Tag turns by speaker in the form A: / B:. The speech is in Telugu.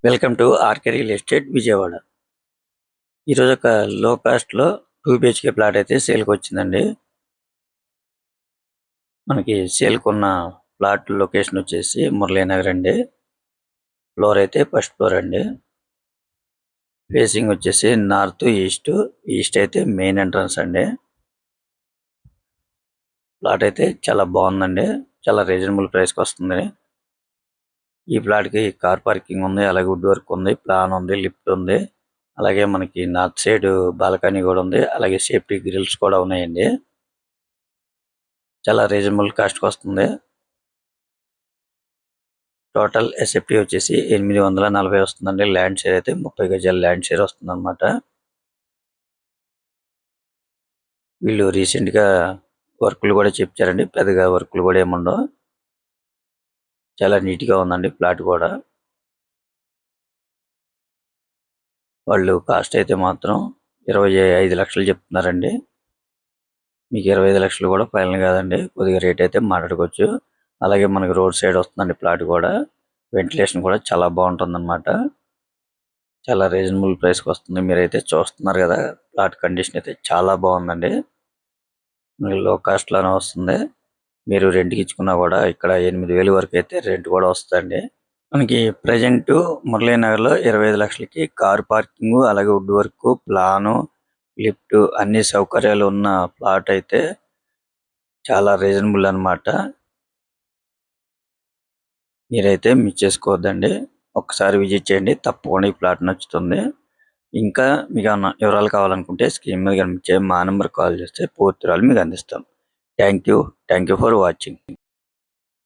A: Welcome to RK real estate Vijayawada. ఈరోజు ఒక లో కాస్ట్లో 2 బిహెచ్కే ప్లాట్ అయితే సేల్కి వచ్చిందండి. మనకి సేల్కి ఉన్న ప్లాట్ లొకేషన్ వచ్చేసి మురళీనగర్ అండి. ఫ్లోర్ అయితే ఫస్ట్ ఫ్లోర్ అండి. ఫేసింగ్ వచ్చేసి నార్త్ ఈస్ట్ అయితే మెయిన్ ఎంట్రన్స్ అండి. ప్లాట్ అయితే చాలా బాగుందండి. చాలా రీజనబుల్ ప్రైస్కి వస్తుంది. ఈ ప్లాట్కి కార్ పార్కింగ్ ఉంది, అలాగే వుడ్ వర్క్ ఉంది, ప్లాన్ ఉంది, లిఫ్ట్ ఉంది. అలాగే మనకి నార్త్ సైడ్ బాల్కనీ కూడా ఉంది, అలాగే సేఫ్టీ గ్రిల్స్ కూడా ఉన్నాయండి. చాలా రీజనబుల్ కాస్ట్కి వస్తుంది. టోటల్ ఎస్ఎఫ్టీ వచ్చేసి 840 వస్తుందండి. ల్యాండ్ షేర్ అయితే 30 గజాల ల్యాండ్ షేర్ వస్తుంది అనమాట. వీళ్ళు రీసెంట్గా వర్క్లు కూడా చెప్పారండి. పెద్దగా వర్క్లు కూడా ఏముండవు. చాలా నీట్గా ఉందండి ప్లాట్ కూడా. వాళ్ళు కాస్ట్ అయితే మాత్రం 25 లక్షలు చెప్తున్నారండి. మీకు 25 లక్షలు కూడా ఫైనల్ కాదండి. కొద్దిగా రేట్ అయితే మాట్లాడుకోవచ్చు. అలాగే మనకి రోడ్ సైడ్ వస్తుందండి ప్లాట్ కూడా. వెంటిలేషన్ కూడా చాలా బాగుంటుంది అనమాట. చాలా రీజనబుల్ ప్రైస్కి వస్తుంది. మీరైతే చూస్తున్నారు కదా, ప్లాట్ కండిషన్ అయితే చాలా బాగుందండి. లో కాస్ట్లోనే వస్తుంది. మీరు రెంట్కి ఇచ్చుకున్నా కూడా ఇక్కడ 8,000 వరకు అయితే రెంట్ కూడా వస్తుందండి. మనకి ప్రజెంట్ మురళీనగర్లో 25 లక్షలకి కార్ పార్కింగ్, అలాగే వుడ్ వర్క్, ప్లాను, లిఫ్ట్ అన్ని సౌకర్యాలు ఉన్న ప్లాట్ అయితే చాలా రీజనబుల్ అనమాట. మీరైతే మిస్ చేసుకోవద్దండి. ఒక్కసారి విజిట్ చేయండి, తప్పకుండా ఈ ప్లాట్ నచ్చుతుంది. ఇంకా మీకు ఏమన్నా వివరాలు కావాలనుకుంటే స్క్రీన్ మీద కనిపించే మా నెంబర్ కాల్ చేస్తే పూర్తి వివరాలు మీకు అందిస్తాం. Thank you for watching.